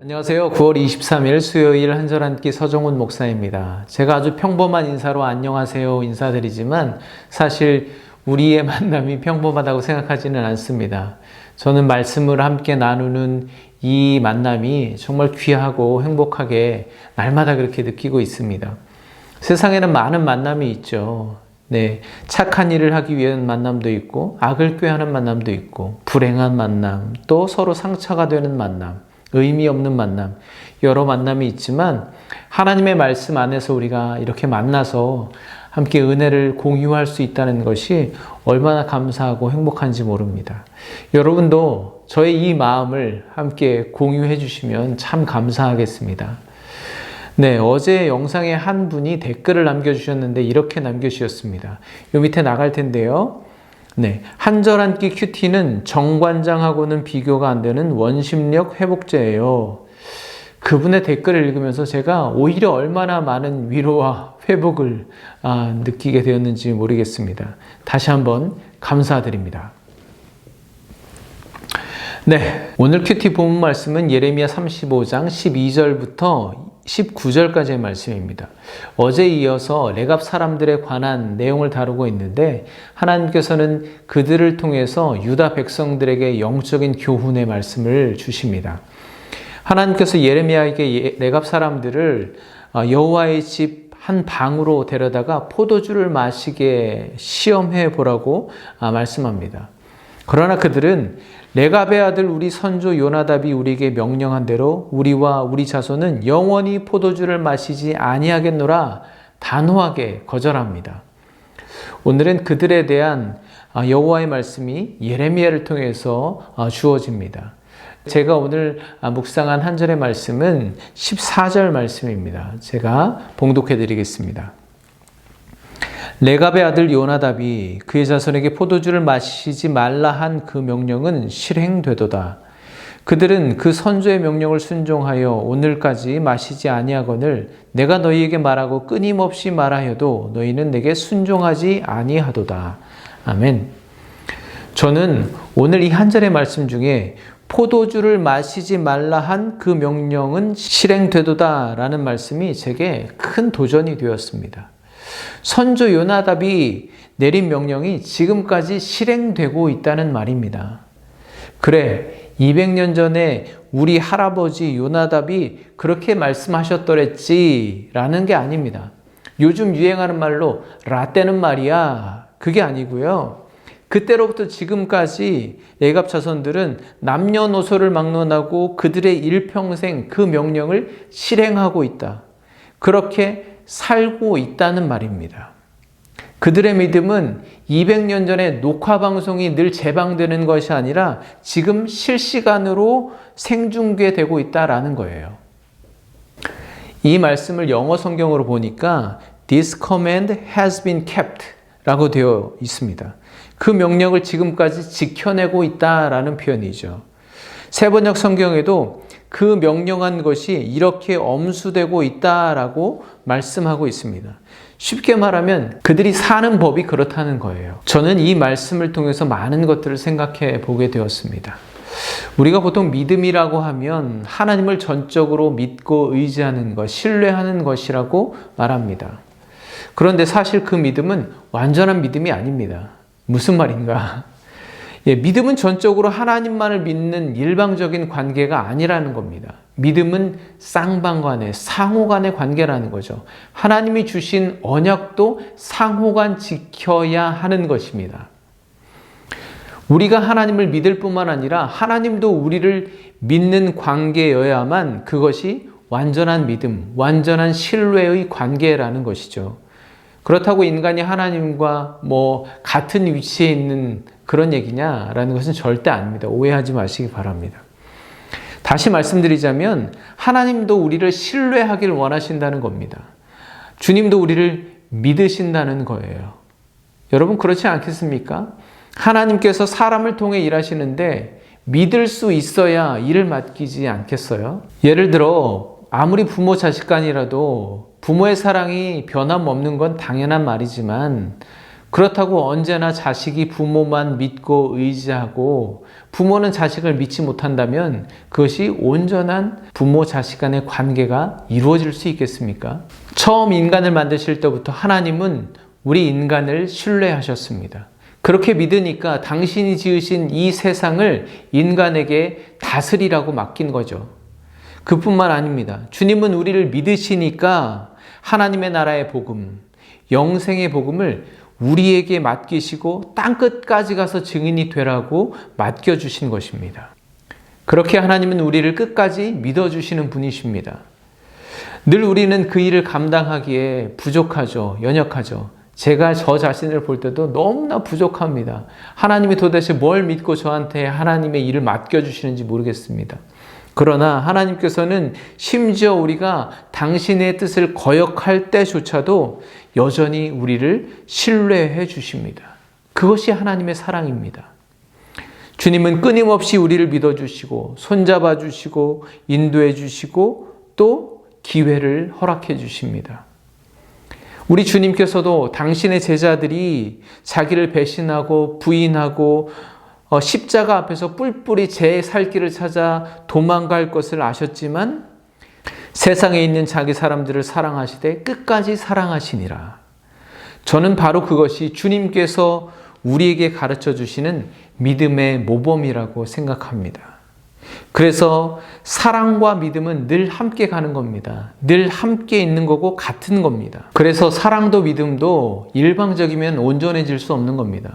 안녕하세요. 9월 23일 수요일 한절 한 끼 서정훈 목사입니다. 제가 아주 평범한 인사로 안녕하세요 인사드리지만 사실 우리의 만남이 평범하다고 생각하지는 않습니다. 저는 말씀을 함께 나누는 이 만남이 정말 귀하고 행복하게 날마다 그렇게 느끼고 있습니다. 세상에는 많은 만남이 있죠. 착한 일을 하기 위한 만남도 있고 악을 꾀하는 만남도 있고 불행한 만남, 또 서로 상처가 되는 만남, 의미 없는 만남, 여러 만남이 있지만 하나님의 말씀 안에서 우리가 이렇게 만나서 함께 은혜를 공유할 수 있다는 것이 얼마나 감사하고 행복한지 모릅니다. 여러분도 저의 이 마음을 함께 공유해 주시면 참 감사하겠습니다. 어제 영상에 한 분이 댓글을 남겨주셨는데 이렇게 남겨주셨습니다. 요 밑에 나갈 텐데요. 한절 한 끼 큐티는 정관장하고는 비교가 안 되는 원심력 회복제예요. 그분의 댓글을 읽으면서 제가 오히려 얼마나 많은 위로와 회복을 느끼게 되었는지 모르겠습니다. 다시 한번 감사드립니다. 오늘 큐티 본문 말씀은 예레미야 35장 12절부터 19절까지의 말씀입니다. 어제 이어서 레갑 사람들에 관한 내용을 다루고 있는데 하나님께서는 그들을 통해서 유다 백성들에게 영적인 교훈의 말씀을 주십니다. 하나님께서 예레미야에게 레갑 사람들을 여호와의 집 한 방으로 데려다가 포도주를 마시게 시험해 보라고 말씀합니다. 그러나 그들은 레갑의 아들 우리 선조 요나답이 우리에게 명령한 대로 우리와 우리 자손은 영원히 포도주를 마시지 아니하겠노라 단호하게 거절합니다. 오늘은 그들에 대한 여호와의 말씀이 예레미야를 통해서 주어집니다. 제가 오늘 묵상한 한 절의 말씀은 14절 말씀입니다. 제가 봉독해 드리겠습니다. 레갑의 아들 요나답이 그의 자손에게 포도주를 마시지 말라 한 그 명령은 실행되도다. 그들은 그 선조의 명령을 순종하여 오늘까지 마시지 아니하거늘 내가 너희에게 말하고 끊임없이 말하여도 너희는 내게 순종하지 아니하도다. 아멘. 저는 오늘 이 한 절의 말씀 중에 포도주를 마시지 말라 한 그 명령은 실행되도다 라는 말씀이 제게 큰 도전이 되었습니다. 선조 요나답이 내린 명령이 지금까지 실행되고 있다는 말입니다. 그래, 200년 전에 우리 할아버지 요나답이 그렇게 말씀하셨더랬지 라는 게 아닙니다. 요즘 유행하는 말로 라떼는 말이야, 그게 아니고요. 그때로부터 지금까지 레갑 자손들은 남녀노소를 막론하고 그들의 일평생 그 명령을 실행하고 있다. 그렇게 살고 있다는 말입니다. 그들의 믿음은 200년 전에 녹화방송이 늘 재방되는 것이 아니라 지금 실시간으로 생중계되고 있다라는 거예요. 이 말씀을 영어 성경으로 보니까 This command has been kept 라고 되어 있습니다. 그 명령을 지금까지 지켜내고 있다라는 표현이죠. 세번역 성경에도 그 명령한 것이 이렇게 엄수되고 있다라고 말씀하고 있습니다. 쉽게 말하면 그들이 사는 법이 그렇다는 거예요. 저는 이 말씀을 통해서 많은 것들을 생각해 보게 되었습니다. 우리가 보통 믿음이라고 하면 하나님을 전적으로 믿고 의지하는 것, 신뢰하는 것이라고 말합니다. 그런데 사실 그 믿음은 완전한 믿음이 아닙니다. 무슨 말인가? 믿음은 전적으로 하나님만을 믿는 일방적인 관계가 아니라는 겁니다. 믿음은 쌍방간의, 상호간의 관계라는 거죠. 하나님이 주신 언약도 상호간 지켜야 하는 것입니다. 우리가 하나님을 믿을 뿐만 아니라 하나님도 우리를 믿는 관계여야만 그것이 완전한 믿음, 완전한 신뢰의 관계라는 것이죠. 그렇다고 인간이 하나님과 같은 위치에 있는 그런 얘기냐라는 것은 절대 아닙니다. 오해하지 마시기 바랍니다. 다시 말씀드리자면 하나님도 우리를 신뢰하길 원하신다는 겁니다. 주님도 우리를 믿으신다는 거예요. 여러분 그렇지 않겠습니까? 하나님께서 사람을 통해 일하시는데 믿을 수 있어야 일을 맡기지 않겠어요? 예를 들어 아무리 부모 자식 간이라도 부모의 사랑이 변함없는 건 당연한 말이지만 그렇다고 언제나 자식이 부모만 믿고 의지하고 부모는 자식을 믿지 못한다면 그것이 온전한 부모 자식 간의 관계가 이루어질 수 있겠습니까? 처음 인간을 만드실 때부터 하나님은 우리 인간을 신뢰하셨습니다. 그렇게 믿으니까 당신이 지으신 이 세상을 인간에게 다스리라고 맡긴 거죠. 그뿐만 아닙니다. 주님은 우리를 믿으시니까 하나님의 나라의 복음, 영생의 복음을 우리에게 맡기시고 땅끝까지 가서 증인이 되라고 맡겨주신 것입니다. 그렇게 하나님은 우리를 끝까지 믿어주시는 분이십니다. 늘 우리는 그 일을 감당하기에 부족하죠. 연약하죠. 제가 저 자신을 볼 때도 너무나 부족합니다. 하나님이 도대체 뭘 믿고 저한테 하나님의 일을 맡겨주시는지 모르겠습니다. 그러나 하나님께서는 심지어 우리가 당신의 뜻을 거역할 때조차도 여전히 우리를 신뢰해 주십니다. 그것이 하나님의 사랑입니다. 주님은 끊임없이 우리를 믿어주시고 손잡아 주시고 인도해 주시고 또 기회를 허락해 주십니다. 우리 주님께서도 당신의 제자들이 자기를 배신하고 부인하고 십자가 앞에서 뿔뿔이 제 살 길을 찾아 도망갈 것을 아셨지만 세상에 있는 자기 사람들을 사랑하시되 끝까지 사랑하시니라. 저는 바로 그것이 주님께서 우리에게 가르쳐 주시는 믿음의 모범이라고 생각합니다. 그래서 사랑과 믿음은 늘 함께 가는 겁니다. 늘 함께 있는 거고 같은 겁니다. 그래서 사랑도 믿음도 일방적이면 온전해질 수 없는 겁니다.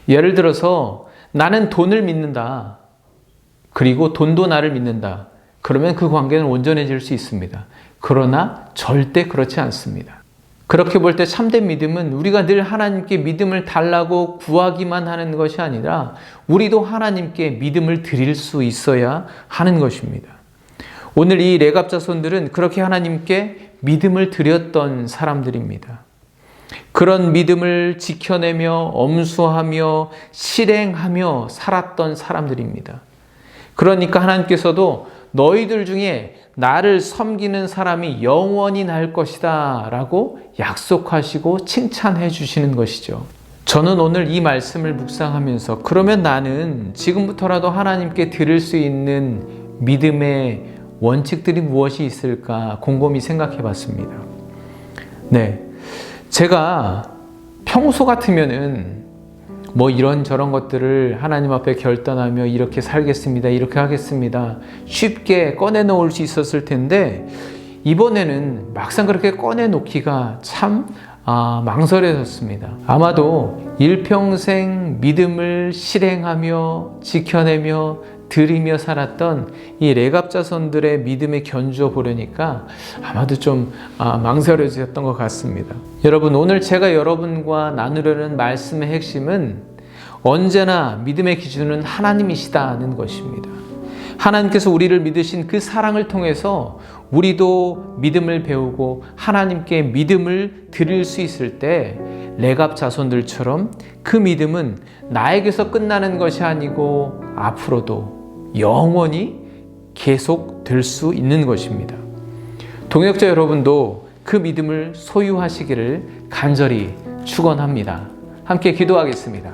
예를 들어서 나는 돈을 믿는다. 그리고 돈도 나를 믿는다. 그러면 그 관계는 온전해질 수 있습니다. 그러나 절대 그렇지 않습니다. 그렇게 볼 때 참된 믿음은 우리가 늘 하나님께 믿음을 달라고 구하기만 하는 것이 아니라 우리도 하나님께 믿음을 드릴 수 있어야 하는 것입니다. 오늘 이 레갑 자손들은 그렇게 하나님께 믿음을 드렸던 사람들입니다. 그런 믿음을 지켜내며 엄수하며 실행하며 살았던 사람들입니다. 그러니까 하나님께서도 너희들 중에 나를 섬기는 사람이 영원히 날 것이다 라고 약속하시고 칭찬해 주시는 것이죠. 저는 오늘 이 말씀을 묵상하면서 그러면 나는 지금부터라도 하나님께 드릴 수 있는 믿음의 원칙들이 무엇이 있을까 곰곰이 생각해 봤습니다. 네. 제가 평소 같으면은 뭐 이런저런 것들을 하나님 앞에 결단하며 이렇게 살겠습니다. 이렇게 하겠습니다. 쉽게 꺼내놓을 수 있었을 텐데 이번에는 막상 그렇게 꺼내놓기가 참 망설여졌습니다. 아마도 일평생 믿음을 실행하며 지켜내며 드리며 살았던 이 레갑 자손들의 믿음에 견주어 보려니까 아마도 좀 망설여졌던 것 같습니다. 여러분, 오늘 제가 여러분과 나누려는 말씀의 핵심은 언제나 믿음의 기준은 하나님이시다는 것입니다. 하나님께서 우리를 믿으신 그 사랑을 통해서 우리도 믿음을 배우고 하나님께 믿음을 드릴 수 있을 때 레갑 자손들처럼 그 믿음은 나에게서 끝나는 것이 아니고 앞으로도 영원히 계속 될 수 있는 것입니다. 동역자 여러분도 그 믿음을 소유하시기를 간절히 축원합니다. 함께 기도하겠습니다.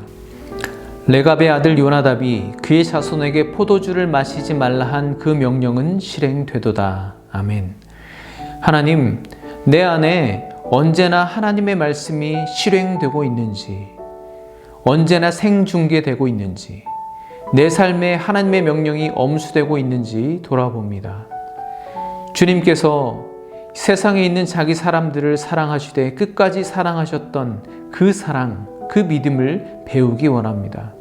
레갑의 아들 요나답이 그의 자손에게 포도주를 마시지 말라 한 그 명령은 실행되도다. 아멘. 하나님, 내 안에 언제나 하나님의 말씀이 실행되고 있는지, 언제나 생중계되고 있는지, 내 삶에 하나님의 명령이 엄수되고 있는지 돌아봅니다. 주님께서 세상에 있는 자기 사람들을 사랑하시되 끝까지 사랑하셨던 그 사랑, 그 믿음을 배우기 원합니다.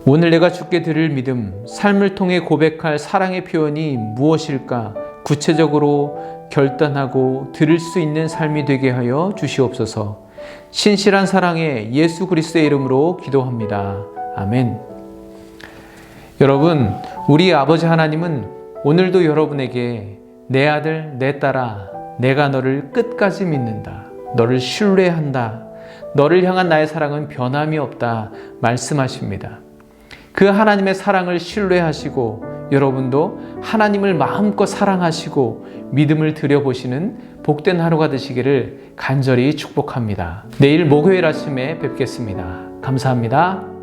오늘 내가 주께 드릴 믿음, 삶을 통해 고백할 사랑의 표현이 무엇일까 구체적으로 결단하고 드릴 수 있는 삶이 되게 하여 주시옵소서. 신실한 사랑의 예수 그리스도의 이름으로 기도합니다. 아멘. 여러분, 우리 아버지 하나님은 오늘도 여러분에게 내 아들, 내 딸아, 내가 너를 끝까지 믿는다. 너를 신뢰한다. 너를 향한 나의 사랑은 변함이 없다. 말씀하십니다. 그 하나님의 사랑을 신뢰하시고 여러분도 하나님을 마음껏 사랑하시고 믿음을 들여보시는 복된 하루가 되시기를 간절히 축복합니다. 내일 목요일 아침에 뵙겠습니다. 감사합니다.